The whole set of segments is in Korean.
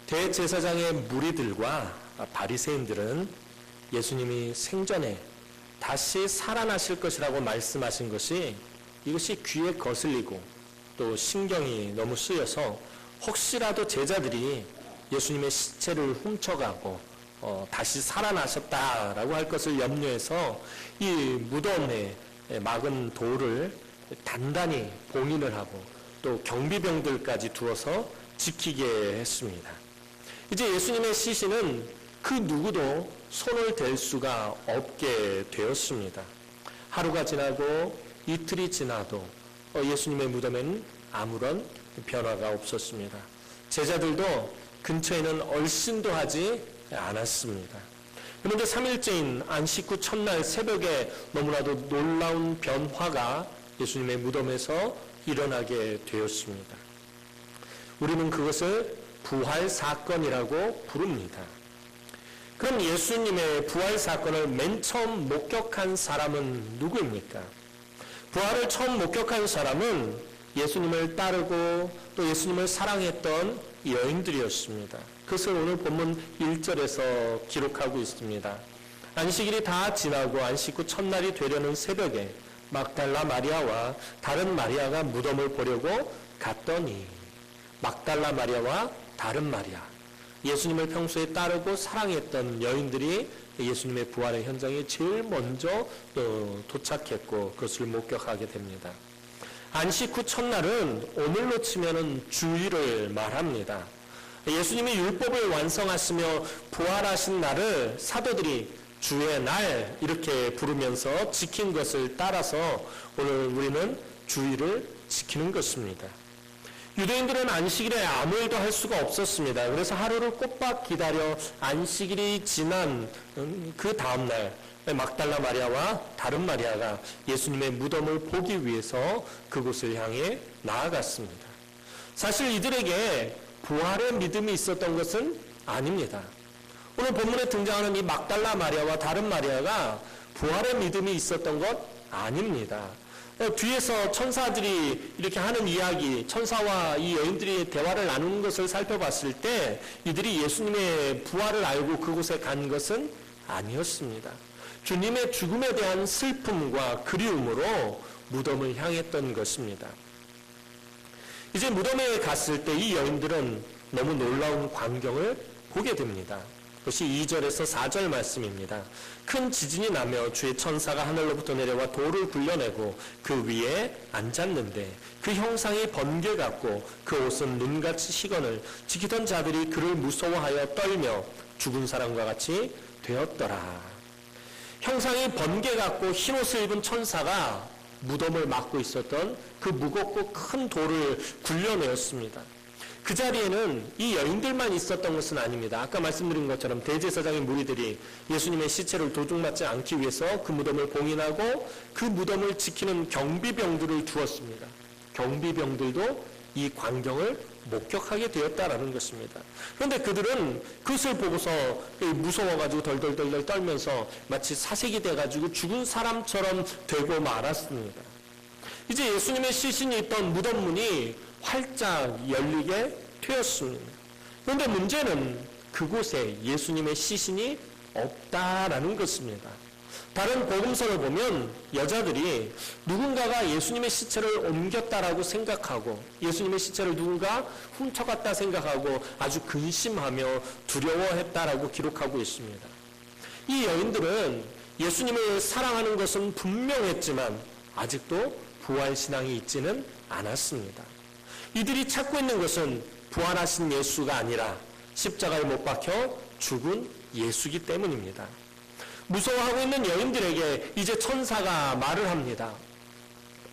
대제사장의 무리들과 바리새인들은 예수님이 생전에 다시 살아나실 것이라고 말씀하신 것이 이것이 귀에 거슬리고 또 신경이 너무 쓰여서 혹시라도 제자들이 예수님의 시체를 훔쳐가고 다시 살아나셨다라고 할 것을 염려해서 이 무덤에 막은 돌을 단단히 봉인을 하고 또 경비병들까지 두어서 지키게 했습니다. 이제 예수님의 시신은 그 누구도 손을 댈 수가 없게 되었습니다. 하루가 지나고 이틀이 지나도 예수님의 무덤에는 아무런 변화가 없었습니다. 제자들도 근처에는 얼씬도 하지 않았습니다. 그런데 3일째인 안식 후 첫날 새벽에 너무나도 놀라운 변화가 예수님의 무덤에서 일어나게 되었습니다. 우리는 그것을 부활 사건이라고 부릅니다. 그럼 예수님의 부활 사건을 맨 처음 목격한 사람은 누구입니까? 부활을 처음 목격한 사람은 예수님을 따르고 또 예수님을 사랑했던 여인들이었습니다. 그것을 오늘 본문 1절에서 기록하고 있습니다. 안식일이 다 지나고 안식 후 첫날이 되려는 새벽에 막달라 마리아와 다른 마리아가 무덤을 보려고 갔더니, 막달라 마리아와 다른 마리아, 예수님을 평소에 따르고 사랑했던 여인들이 예수님의 부활의 현장에 제일 먼저 도착했고 그것을 목격하게 됩니다. 안식 후 첫날은 오늘로 치면은 주일을 말합니다. 예수님이 율법을 완성하시며 부활하신 날을 사도들이 주의 날 이렇게 부르면서 지킨 것을 따라서 오늘 우리는 주일을 지키는 것입니다. 유대인들은 안식일에 아무 일도 할 수가 없었습니다. 그래서 하루를 꼬박 기다려 안식일이 지난 그 다음날 막달라 마리아와 다른 마리아가 예수님의 무덤을 보기 위해서 그곳을 향해 나아갔습니다. 사실 이들에게 부활의 믿음이 있었던 것은 아닙니다. 오늘 본문에 등장하는 이 막달라 마리아와 다른 마리아가 부활의 믿음이 있었던 것 아닙니다. 뒤에서 천사들이 이렇게 하는 이야기, 천사와 이 여인들이 대화를 나누는 것을 살펴봤을 때 이들이 예수님의 부활을 알고 그곳에 간 것은 아니었습니다. 주님의 죽음에 대한 슬픔과 그리움으로 무덤을 향했던 것입니다. 이제 무덤에 갔을 때 이 여인들은 너무 놀라운 광경을 보게 됩니다. 그것이 2절에서 4절 말씀입니다. 큰 지진이 나며 주의 천사가 하늘로부터 내려와 돌을 굴려내고 그 위에 앉았는데 그 형상이 번개 같고 그 옷은 눈같이 희건을 지키던 자들이 그를 무서워하여 떨며 죽은 사람과 같이 되었더라. 형상이 번개 같고 흰 옷을 입은 천사가 무덤을 막고 있었던 그 무겁고 큰 돌을 굴려내었습니다. 그 자리에는 이 여인들만 있었던 것은 아닙니다. 아까 말씀드린 것처럼 대제사장의 무리들이 예수님의 시체를 도둑맞지 않기 위해서 그 무덤을 봉인하고 그 무덤을 지키는 경비병들을 두었습니다. 경비병들도 이 광경을 목격하게 되었다라는 것입니다. 그런데 그들은 그것을 보고서 무서워가지고 덜덜덜 떨면서 마치 사색이 돼가지고 죽은 사람처럼 되고 말았습니다. 이제 예수님의 시신이 있던 무덤 문이 활짝 열리게 되었습니다. 그런데 문제는 그곳에 예수님의 시신이 없다라는 것입니다. 다른 복음서를 보면 여자들이 누군가가 예수님의 시체를 옮겼다라고 생각하고 예수님의 시체를 누군가 훔쳐갔다 생각하고 아주 근심하며 두려워했다라고 기록하고 있습니다. 이 여인들은 예수님을 사랑하는 것은 분명했지만 아직도 부활신앙이 있지는 않았습니다. 이들이 찾고 있는 것은 부활하신 예수가 아니라 십자가에 못 박혀 죽은 예수이기 때문입니다. 무서워하고 있는 여인들에게 이제 천사가 말을 합니다.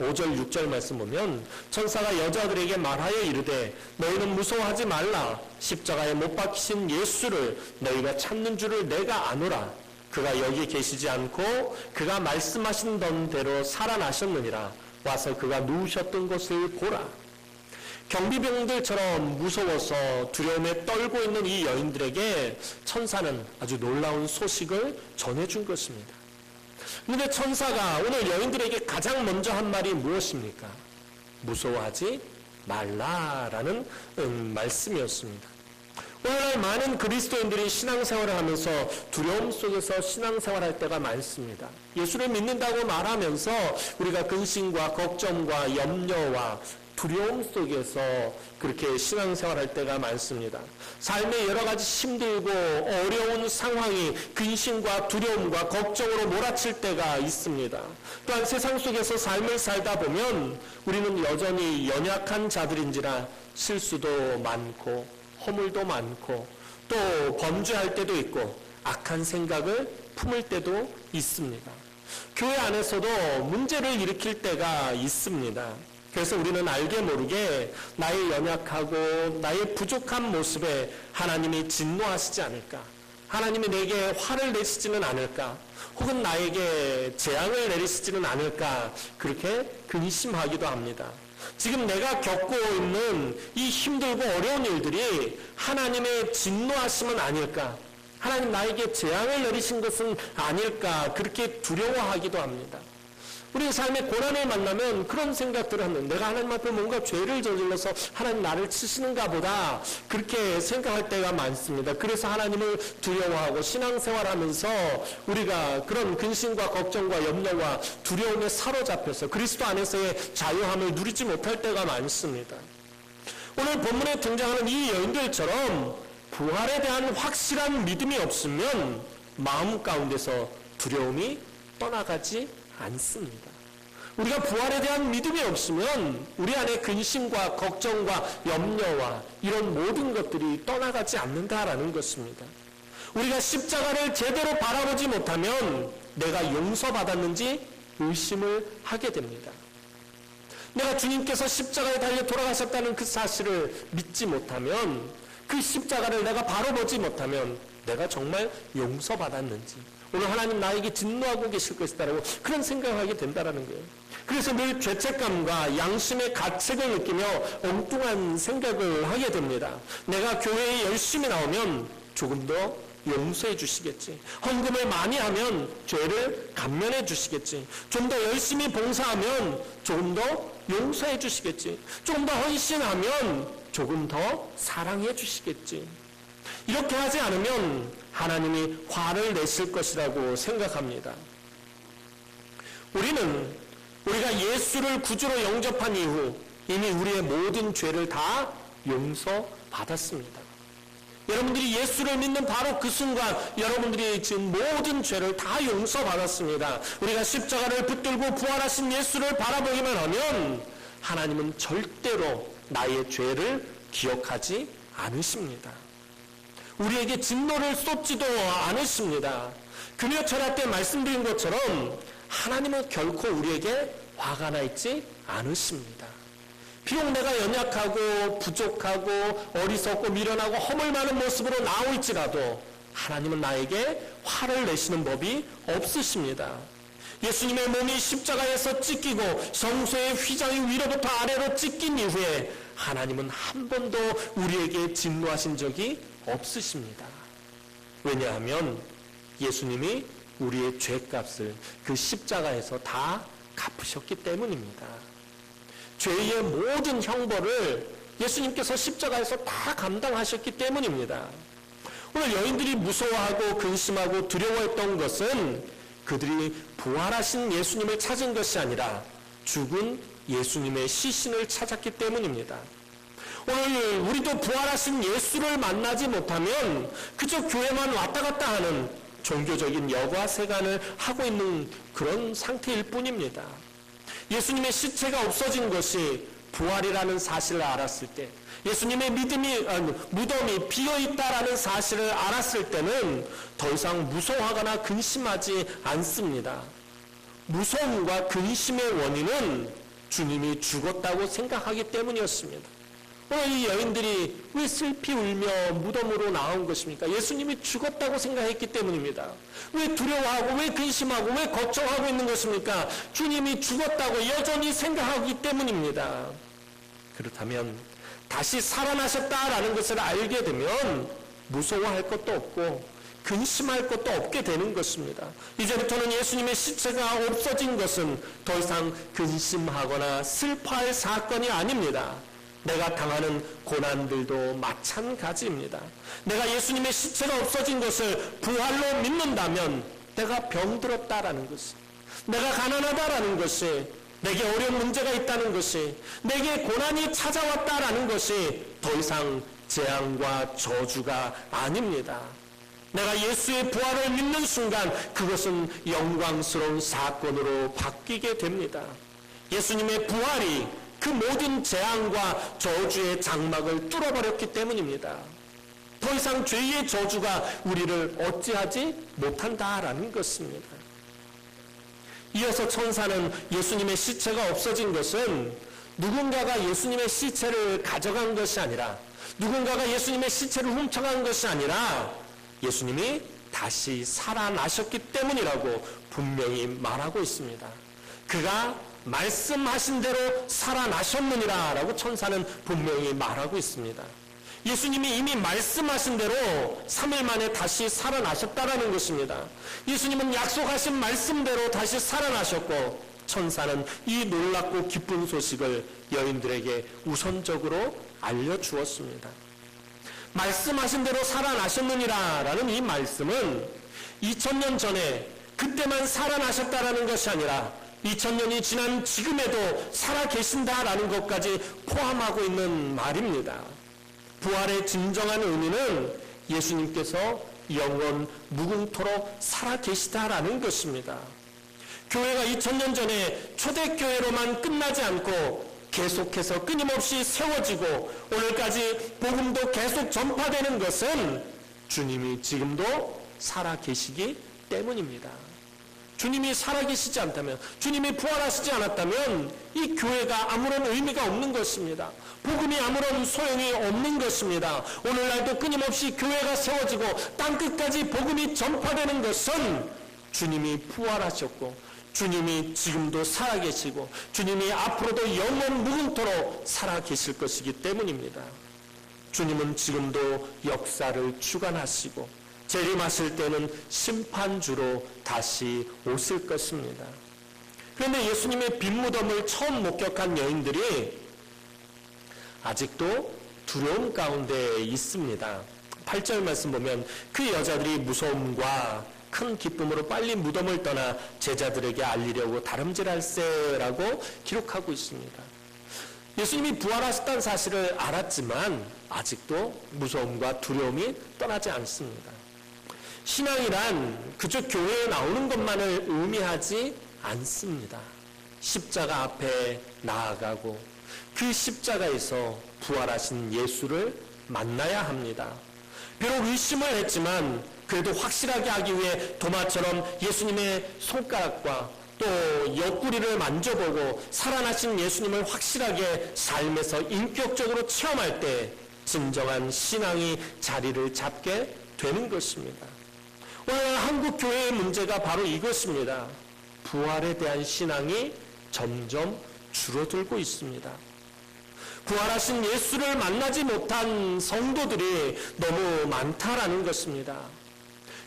5절 6절 말씀 보면 천사가 여자들에게 말하여 이르되 너희는 무서워하지 말라. 십자가에 못 박히신 예수를 너희가 찾는 줄을 내가 아노라. 그가 여기 계시지 않고 그가 말씀하신 대로 살아나셨느니라. 와서 그가 누우셨던 것을 보라. 경비병들처럼 무서워서 두려움에 떨고 있는 이 여인들에게 천사는 아주 놀라운 소식을 전해준 것입니다. 그런데 천사가 오늘 여인들에게 가장 먼저 한 말이 무엇입니까? 무서워하지 말라라는 말씀이었습니다. 오늘날 많은 그리스도인들이 신앙생활을 하면서 두려움 속에서 신앙생활할 때가 많습니다. 예수를 믿는다고 말하면서 우리가 근심과 걱정과 염려와 두려움 속에서 그렇게 신앙생활할 때가 많습니다. 삶의 여러 가지 힘들고 어려운 상황이 근심과 두려움과 걱정으로 몰아칠 때가 있습니다. 또한 세상 속에서 삶을 살다 보면 우리는 여전히 연약한 자들인지라 실수도 많고 허물도 많고 또 범죄할 때도 있고 악한 생각을 품을 때도 있습니다. 교회 안에서도 문제를 일으킬 때가 있습니다. 그래서 우리는 알게 모르게 나의 연약하고 나의 부족한 모습에 하나님이 진노하시지 않을까, 하나님이 내게 화를 내시지는 않을까, 혹은 나에게 재앙을 내리시지는 않을까, 그렇게 근심하기도 합니다. 지금 내가 겪고 있는 이 힘들고 어려운 일들이 하나님의 진노하심은 아닐까, 하나님 나에게 재앙을 내리신 것은 아닐까, 그렇게 두려워하기도 합니다. 우리 삶의 고난을 만나면 그런 생각들을 하는, 내가 하나님 앞에 뭔가 죄를 저질러서 하나님 나를 치시는가 보다, 그렇게 생각할 때가 많습니다. 그래서 하나님을 두려워하고 신앙생활하면서 우리가 그런 근심과 걱정과 염려와 두려움에 사로잡혀서 그리스도 안에서의 자유함을 누리지 못할 때가 많습니다. 오늘 본문에 등장하는 이 여인들처럼 부활에 대한 확실한 믿음이 없으면 마음 가운데서 두려움이 떠나가지 않습니다. 우리가 부활에 대한 믿음이 없으면 우리 안에 근심과 걱정과 염려와 이런 모든 것들이 떠나가지 않는다라는 것입니다. 우리가 십자가를 제대로 바라보지 못하면 내가 용서받았는지 의심을 하게 됩니다. 내가 주님께서 십자가에 달려 돌아가셨다는 그 사실을 믿지 못하면, 그 십자가를 내가 바로 보지 못하면 내가 정말 용서받았는지, 오늘 하나님 나에게 진노하고 계실 것이다라고 그런 생각을 하게 된다는 거예요. 그래서 늘 죄책감과 양심의 가책을 느끼며 엉뚱한 생각을 하게 됩니다. 내가 교회에 열심히 나오면 조금 더 용서해 주시겠지. 헌금을 많이 하면 죄를 감면해 주시겠지. 좀 더 열심히 봉사하면 조금 더 용서해 주시겠지. 좀 더 헌신하면 조금 더 사랑해 주시겠지. 이렇게 하지 않으면 하나님이 화를 내실 것이라고 생각합니다. 우리가 예수를 구주로 영접한 이후 이미 우리의 모든 죄를 다 용서받았습니다. 여러분들이 예수를 믿는 바로 그 순간 여러분들이 지은 모든 죄를 다 용서받았습니다. 우리가 십자가를 붙들고 부활하신 예수를 바라보기만 하면 하나님은 절대로 나의 죄를 기억하지 않으십니다. 우리에게 진노를 쏟지도 않으십니다. 금요 철학 때 말씀드린 것처럼 하나님은 결코 우리에게 화가 나 있지 않으십니다. 비록 내가 연약하고 부족하고 어리석고 미련하고 허물 많은 모습으로 나올지라도 하나님은 나에게 화를 내시는 법이 없으십니다. 예수님의 몸이 십자가에서 찢기고 성소의 휘장이 위로부터 아래로 찢긴 이후에 하나님은 한 번도 우리에게 진노하신 적이 없으십니다. 왜냐하면 예수님이 우리의 죄값을 그 십자가에서 다 갚으셨기 때문입니다. 죄의 모든 형벌을 예수님께서 십자가에서 다 감당하셨기 때문입니다. 오늘 여인들이 무서워하고 근심하고 두려워했던 것은 그들이 부활하신 예수님을 찾은 것이 아니라 죽은 예수님의 시신을 찾았기 때문입니다. 오늘 우리도 부활하신 예수를 만나지 못하면 그저 교회만 왔다 갔다 하는 종교적인 여과생활을 하고 있는 그런 상태일 뿐입니다. 예수님의 시체가 없어진 것이 부활이라는 사실을 알았을 때, 예수님의 무덤이 비어있다라는 사실을 알았을 때는 더 이상 무서워하거나 근심하지 않습니다. 무서움과 근심의 원인은 주님이 죽었다고 생각하기 때문이었습니다. 오늘 이 여인들이 왜 슬피 울며 무덤으로 나온 것입니까? 예수님이 죽었다고 생각했기 때문입니다. 왜 두려워하고 왜 근심하고 왜 걱정하고 있는 것입니까? 주님이 죽었다고 여전히 생각하기 때문입니다. 그렇다면 다시 살아나셨다라는 것을 알게 되면 무서워할 것도 없고 근심할 것도 없게 되는 것입니다. 이제부터는 예수님의 시체가 없어진 것은 더 이상 근심하거나 슬퍼할 사건이 아닙니다. 내가 당하는 고난들도 마찬가지입니다. 내가 예수님의 시체가 없어진 것을 부활로 믿는다면 내가 병들었다라는 것이, 내가 가난하다라는 것이, 내게 어려운 문제가 있다는 것이, 내게 고난이 찾아왔다라는 것이 더 이상 재앙과 저주가 아닙니다. 내가 예수의 부활을 믿는 순간 그것은 영광스러운 사건으로 바뀌게 됩니다. 예수님의 부활이 그 모든 재앙과 저주의 장막을 뚫어버렸기 때문입니다. 더 이상 죄의 저주가 우리를 어찌하지 못한다라는 것입니다. 이어서 천사는 예수님의 시체가 없어진 것은 누군가가 예수님의 시체를 가져간 것이 아니라, 누군가가 예수님의 시체를 훔쳐간 것이 아니라 예수님이 다시 살아나셨기 때문이라고 분명히 말하고 있습니다. 그가 말씀하신 대로 살아나셨느니라 라고 천사는 분명히 말하고 있습니다. 예수님이 이미 말씀하신 대로 3일 만에 다시 살아나셨다라는 것입니다. 예수님은 약속하신 말씀대로 다시 살아나셨고, 천사는 이 놀랍고 기쁜 소식을 여인들에게 우선적으로 알려주었습니다. 말씀하신 대로 살아나셨느니라 라는 이 말씀은 2000년 전에 그때만 살아나셨다라는 것이 아니라 2000년이 지난 지금에도 살아계신다라는 것까지 포함하고 있는 말입니다. 부활의 진정한 의미는 예수님께서 영원 무궁토록 살아계시다라는 것입니다. 교회가 2000년 전에 초대교회로만 끝나지 않고 계속해서 끊임없이 세워지고 오늘까지 복음도 계속 전파되는 것은 주님이 지금도 살아계시기 때문입니다. 주님이 살아계시지 않다면, 주님이 부활하시지 않았다면 이 교회가 아무런 의미가 없는 것입니다. 복음이 아무런 소용이 없는 것입니다. 오늘날도 끊임없이 교회가 세워지고 땅끝까지 복음이 전파되는 것은 주님이 부활하셨고, 주님이 지금도 살아계시고, 주님이 앞으로도 영원 무궁토록 살아계실 것이기 때문입니다. 주님은 지금도 역사를 주관하시고 재림하실 때는 심판주로 다시 오실 것입니다. 그런데 예수님의 빈 무덤을 처음 목격한 여인들이 아직도 두려움 가운데 있습니다. 8절 말씀 보면 그 여자들이 무서움과 큰 기쁨으로 빨리 무덤을 떠나 제자들에게 알리려고 다름질할세라고 기록하고 있습니다. 예수님이 부활하셨다는 사실을 알았지만 아직도 무서움과 두려움이 떠나지 않습니다. 신앙이란 그저 교회에 나오는 것만을 의미하지 않습니다. 십자가 앞에 나아가고 그 십자가에서 부활하신 예수를 만나야 합니다. 비록 의심을 했지만 그래도 확실하게 하기 위해 도마처럼 예수님의 손가락과 또 옆구리를 만져보고 살아나신 예수님을 확실하게 삶에서 인격적으로 체험할 때 진정한 신앙이 자리를 잡게 되는 것입니다. 오늘 한국 교회의 문제가 바로 이것입니다. 부활에 대한 신앙이 점점 줄어들고 있습니다. 부활하신 예수를 만나지 못한 성도들이 너무 많다라는 것입니다.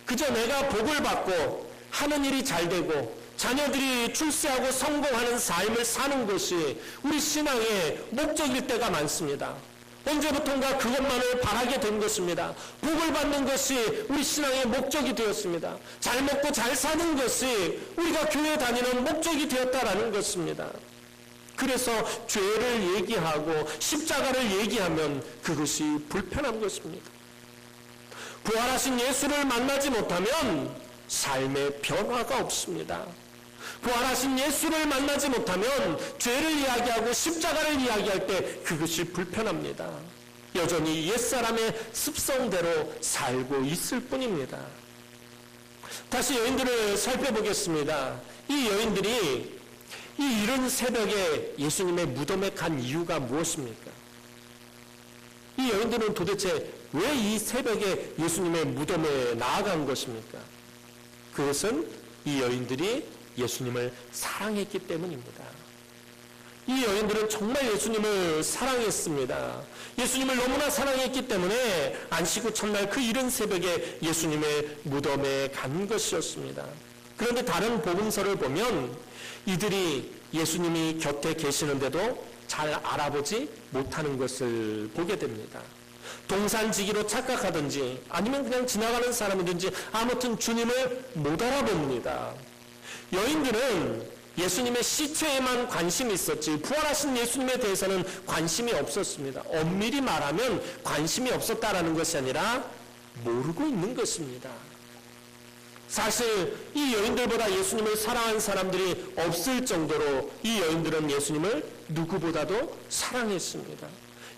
그저 내가 복을 받고 하는 일이 잘 되고 자녀들이 출세하고 성공하는 삶을 사는 것이 우리 신앙의 목적일 때가 많습니다. 언제부턴가 그것만을 바라게 된 것입니다. 복을 받는 것이 우리 신앙의 목적이 되었습니다. 잘 먹고 잘 사는 것이 우리가 교회 다니는 목적이 되었다라는 것입니다. 그래서 죄를 얘기하고 십자가를 얘기하면 그것이 불편한 것입니다. 부활하신 예수를 만나지 못하면 삶의 변화가 없습니다. 부활하신 예수를 만나지 못하면 죄를 이야기하고 십자가를 이야기할 때 그것이 불편합니다. 여전히 옛사람의 습성대로 살고 있을 뿐입니다. 다시 여인들을 살펴보겠습니다. 이 여인들이 이 이른 새벽에 예수님의 무덤에 간 이유가 무엇입니까? 이 여인들은 도대체 왜 이 새벽에 예수님의 무덤에 나아간 것입니까? 그것은 이 여인들이 예수님을 사랑했기 때문입니다. 이 여인들은 정말 예수님을 사랑했습니다. 예수님을 너무나 사랑했기 때문에 안식 후 첫날 그 이른 새벽에 예수님의 무덤에 간 것이었습니다. 그런데 다른 복음서를 보면 이들이 예수님이 곁에 계시는데도 잘 알아보지 못하는 것을 보게 됩니다. 동산지기로 착각하든지 아니면 그냥 지나가는 사람이든지 아무튼 주님을 못 알아봅니다. 여인들은 예수님의 시체에만 관심이 있었지 부활하신 예수님에 대해서는 관심이 없었습니다. 엄밀히 말하면 관심이 없었다라는 것이 아니라 모르고 있는 것입니다. 사실 이 여인들보다 예수님을 사랑한 사람들이 없을 정도로 이 여인들은 예수님을 누구보다도 사랑했습니다.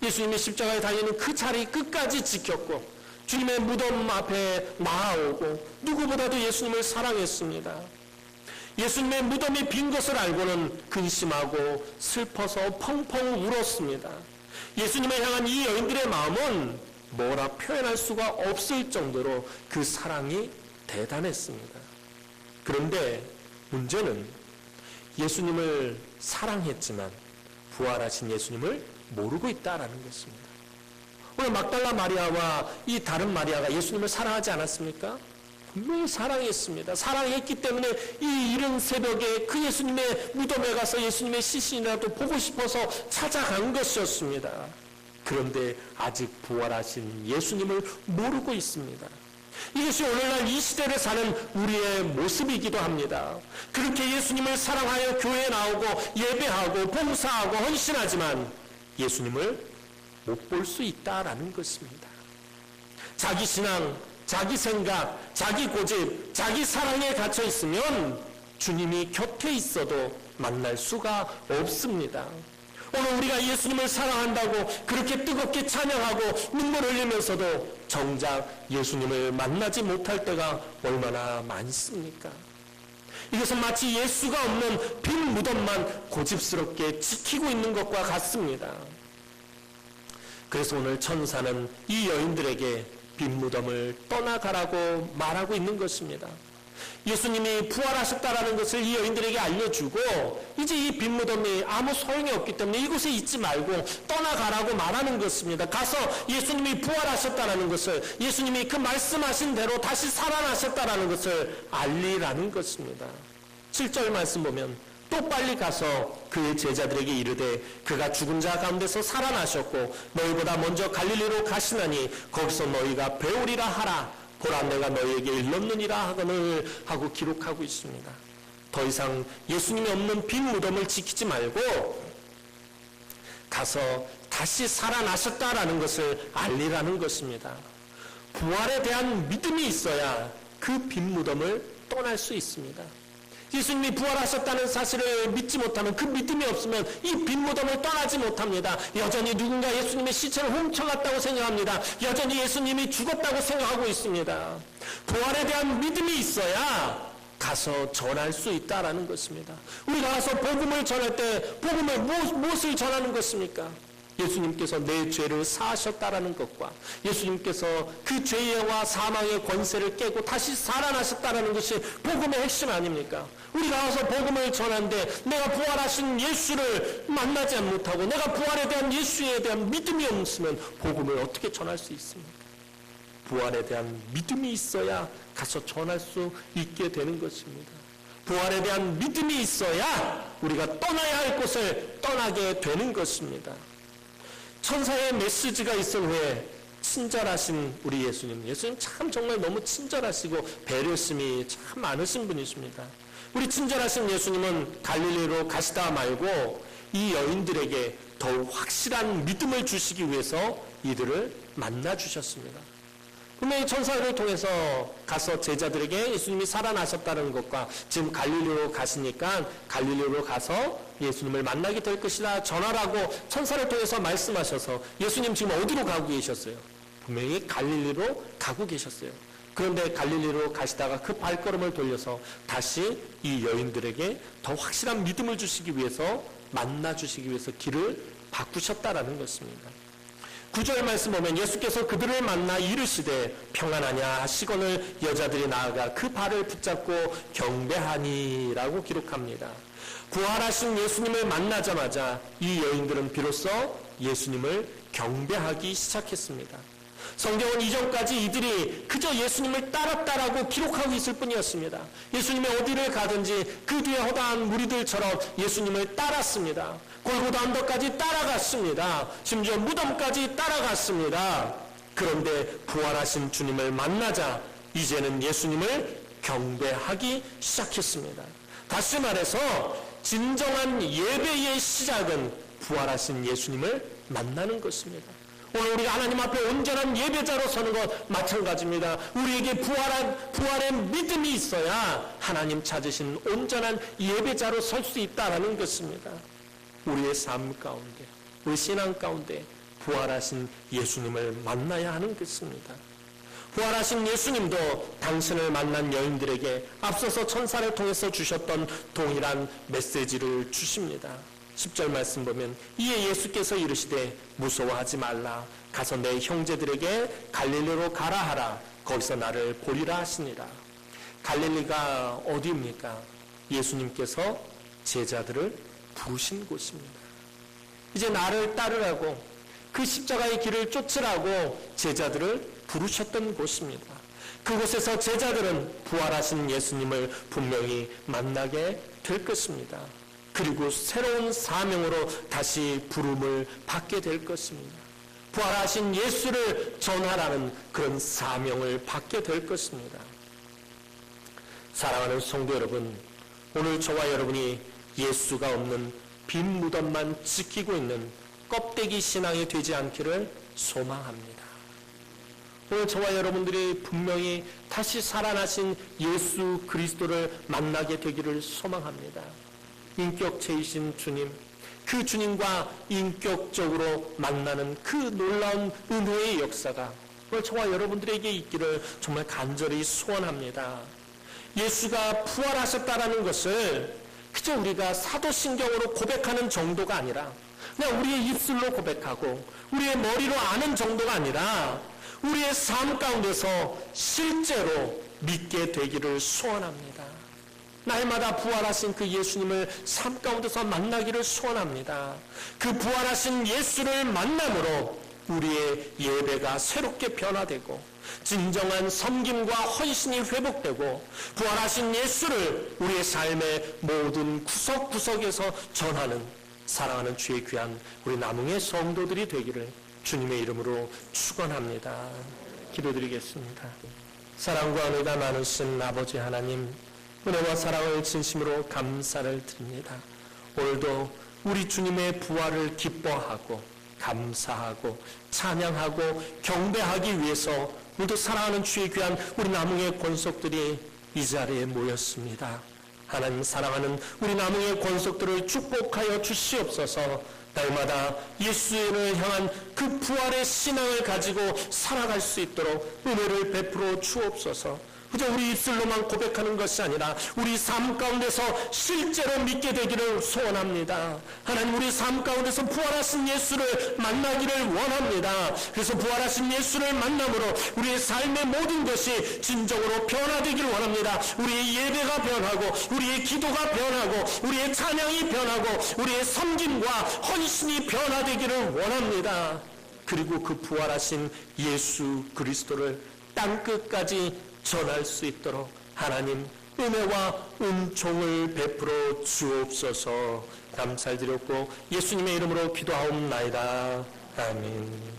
예수님이 십자가에 달리는 그 자리 끝까지 지켰고 주님의 무덤 앞에 나아오고 누구보다도 예수님을 사랑했습니다. 예수님의 무덤이 빈 것을 알고는 근심하고 슬퍼서 펑펑 울었습니다. 예수님을 향한 이 여인들의 마음은 뭐라 표현할 수가 없을 정도로 그 사랑이 대단했습니다. 그런데 문제는 예수님을 사랑했지만 부활하신 예수님을 모르고 있다라는 것입니다. 오늘 막달라 마리아와 이 다른 마리아가 예수님을 사랑하지 않았습니까? 분명히 사랑했습니다. 사랑했기 때문에 이 이른 새벽에 그 예수님의 무덤에 가서 예수님의 시신이라도 보고 싶어서 찾아간 것이었습니다. 그런데 아직 부활하신 예수님을 모르고 있습니다. 이것이 오늘날 이 시대를 사는 우리의 모습이기도 합니다. 그렇게 예수님을 사랑하여 교회에 나오고 예배하고 봉사하고 헌신하지만 예수님을 못 볼 수 있다라는 것입니다. 자기 신앙, 자기 생각, 자기 고집, 자기 사랑에 갇혀 있으면 주님이 곁에 있어도 만날 수가 없습니다. 오늘 우리가 예수님을 사랑한다고 그렇게 뜨겁게 찬양하고 눈물 흘리면서도 정작 예수님을 만나지 못할 때가 얼마나 많습니까? 이것은 마치 예수가 없는 빈 무덤만 고집스럽게 지키고 있는 것과 같습니다. 그래서 오늘 천사는 이 여인들에게 빈 무덤을 떠나가라고 말하고 있는 것입니다. 예수님이 부활하셨다라는 것을 이 여인들에게 알려주고 이제 이 빈 무덤이 아무 소용이 없기 때문에 이곳에 있지 말고 떠나가라고 말하는 것입니다. 가서 예수님이 부활하셨다라는 것을, 예수님이 그 말씀하신 대로 다시 살아나셨다라는 것을 알리라는 것입니다. 7절 말씀 보면 또 빨리 가서 그의 제자들에게 이르되 그가 죽은 자 가운데서 살아나셨고 너희보다 먼저 갈릴리로 가시나니 거기서 너희가 배우리라 하라. 보라 내가 너희에게 일렀느니라 하거늘 하고 기록하고 있습니다. 더 이상 예수님이 없는 빈 무덤을 지키지 말고 가서 다시 살아나셨다라는 것을 알리라는 것입니다. 부활에 대한 믿음이 있어야 그 빈 무덤을 떠날 수 있습니다. 예수님이 부활하셨다는 사실을 믿지 못하면, 그 믿음이 없으면 이 빈 무덤을 떠나지 못합니다. 여전히 누군가 예수님의 시체를 훔쳐갔다고 생각합니다. 여전히 예수님이 죽었다고 생각하고 있습니다. 부활에 대한 믿음이 있어야 가서 전할 수 있다라는 것입니다. 우리가 가서 복음을 전할 때 복음을 무엇을 전하는 것입니까? 예수님께서 내 죄를 사하셨다라는 것과 예수님께서 그 죄와 사망의 권세를 깨고 다시 살아나셨다라는 것이 복음의 핵심 아닙니까? 우리가 와서 복음을 전하는데 내가 부활하신 예수를 만나지 못하고 내가 부활에 대한 예수에 대한 믿음이 없으면 복음을 어떻게 전할 수 있습니까? 부활에 대한 믿음이 있어야 가서 전할 수 있게 되는 것입니다. 부활에 대한 믿음이 있어야 우리가 떠나야 할 곳을 떠나게 되는 것입니다. 천사의 메시지가 있을 후에 친절하신 우리 예수님 참 정말 너무 친절하시고 배려심이 참 많으신 분이십니다. 우리 친절하신 예수님은 갈릴리로 가시다 말고 이 여인들에게 더욱 확실한 믿음을 주시기 위해서 이들을 만나 주셨습니다. 분명히 천사를 통해서 가서 제자들에게 예수님이 살아나셨다는 것과 지금 갈릴리로 가시니까 갈릴리로 가서 예수님을 만나게 될 것이다 전하라고 천사를 통해서 말씀하셔서 예수님 지금 어디로 가고 계셨어요? 분명히 갈릴리로 가고 계셨어요. 그런데 갈릴리로 가시다가 그 발걸음을 돌려서 다시 이 여인들에게 더 확실한 믿음을 주시기 위해서 만나 주시기 위해서 길을 바꾸셨다라는 것입니다. 9절 말씀 보면 예수께서 그들을 만나 이르시되 평안하냐 하시거늘 여자들이 나아가 그 발을 붙잡고 경배하니라고 기록합니다. 부활하신 예수님을 만나자마자 이 여인들은 비로소 예수님을 경배하기 시작했습니다. 성경은 이전까지 이들이 그저 예수님을 따랐다라고 기록하고 있을 뿐이었습니다. 예수님이 어디를 가든지 그 뒤에 허다한 무리들처럼 예수님을 따랐습니다. 골고다 언덕까지 따라갔습니다. 심지어 무덤까지 따라갔습니다. 그런데 부활하신 주님을 만나자 이제는 예수님을 경배하기 시작했습니다. 다시 말해서 진정한 예배의 시작은 부활하신 예수님을 만나는 것입니다. 오늘 우리가 하나님 앞에 온전한 예배자로 서는 것 마찬가지입니다. 우리에게 부활의 믿음이 있어야 하나님 찾으신 온전한 예배자로 설 수 있다는 것입니다. 우리의 삶 가운데, 우리 신앙 가운데 부활하신 예수님을 만나야 하는 것입니다. 부활하신 예수님도 당신을 만난 여인들에게 앞서서 천사를 통해서 주셨던 동일한 메시지를 주십니다. 10절 말씀 보면 이에 예수께서 이르시되 무서워하지 말라. 가서 내 형제들에게 갈릴리로 가라 하라. 거기서 나를 보리라 하시니라. 갈릴리가 어디입니까? 예수님께서 제자들을 부르신 곳입니다. 이제 나를 따르라고, 그 십자가의 길을 쫓으라고 제자들을 부르셨던 곳입니다. 그곳에서 제자들은 부활하신 예수님을 분명히 만나게 될 것입니다. 그리고 새로운 사명으로 다시 부름을 받게 될 것입니다. 부활하신 예수를 전하라는 그런 사명을 받게 될 것입니다. 사랑하는 성도 여러분, 오늘 저와 여러분이 예수가 없는 빈 무덤만 지키고 있는 껍데기 신앙이 되지 않기를 소망합니다. 오늘 저와 여러분들이 분명히 다시 살아나신 예수 그리스도를 만나게 되기를 소망합니다. 인격체이신 주님, 그 주님과 인격적으로 만나는 그 놀라운 은혜의 역사가 오늘 저와 여러분들에게 있기를 정말 간절히 소원합니다. 예수가 부활하셨다라는 것을 그저 우리가 사도신경으로 고백하는 정도가 아니라 그냥 우리의 입술로 고백하고 우리의 머리로 아는 정도가 아니라 우리의 삶 가운데서 실제로 믿게 되기를 소원합니다. 날마다 부활하신 그 예수님을 삶 가운데서 만나기를 소원합니다. 그 부활하신 예수를 만남으로 우리의 예배가 새롭게 변화되고 진정한 섬김과 헌신이 회복되고 부활하신 예수를 우리의 삶의 모든 구석구석에서 전하는 사랑하는 주의 귀한 우리 남흥의 성도들이 되기를 주님의 이름으로 축원합니다. 기도드리겠습니다. 사랑과 은혜가 많으신 아버지 하나님, 은혜와 사랑을 진심으로 감사를 드립니다. 오늘도 우리 주님의 부활을 기뻐하고 감사하고 찬양하고 경배하기 위해서 오늘도 사랑하는 주의 귀한 우리 남흥의 권속들이 이 자리에 모였습니다. 하나님 사랑하는 우리 남흥의 권속들을 축복하여 주시옵소서. 날마다 예수를 향한 그 부활의 신앙을 가지고 살아갈 수 있도록 은혜를 베풀어 주옵소서. 그저 우리 입술로만 고백하는 것이 아니라 우리 삶 가운데서 실제로 믿게 되기를 소원합니다. 하나님, 우리 삶 가운데서 부활하신 예수를 만나기를 원합니다. 그래서 부활하신 예수를 만남으로 우리의 삶의 모든 것이 진정으로 변화되기를 원합니다. 우리의 예배가 변하고 우리의 기도가 변하고 우리의 찬양이 변하고 우리의 섬김과 헌신이 변화되기를 원합니다. 그리고 그 부활하신 예수 그리스도를 땅끝까지 전할 수 있도록 하나님 은혜와 은총을 베풀어 주옵소서. 감사드렸고 예수님의 이름으로 기도하옵나이다. 아멘.